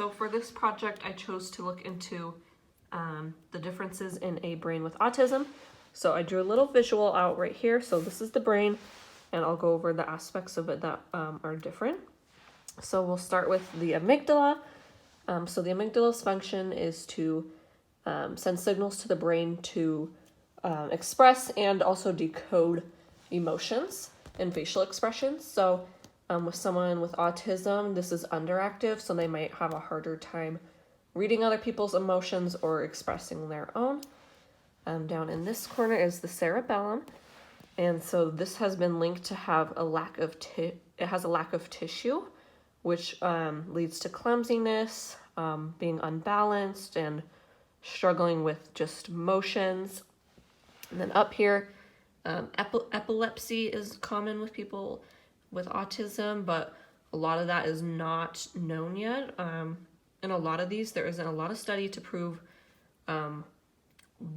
So for this project, I chose to look into the differences in a brain with autism. So I drew a little visual out right here. So this is the brain, and I'll go over the aspects of it that are different. So we'll start with the amygdala. So the amygdala's function is to send signals to the brain to express and also decode emotions and facial expressions. So with someone with autism, this is underactive, so they might have a harder time reading other people's emotions or expressing their own. Down in this corner is the cerebellum, and so this has been linked to have a lack of tissue, which leads to clumsiness, being unbalanced, and struggling with just motions. And then up here, epilepsy is common with people with autism, but a lot of that is not known yet. In a lot of these, there isn't a lot of study to prove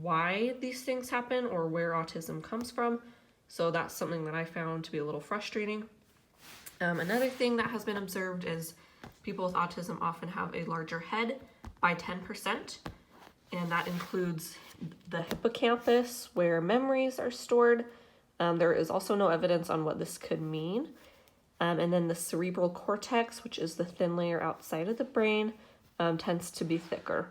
why these things happen or where autism comes from. So that's something that I found to be a little frustrating. Another thing that has been observed is people with autism often have a larger head by 10%, and that includes the hippocampus, where memories are stored. There is also no evidence on what this could mean. And then the cerebral cortex, which is the thin layer outside of the brain, tends to be thicker.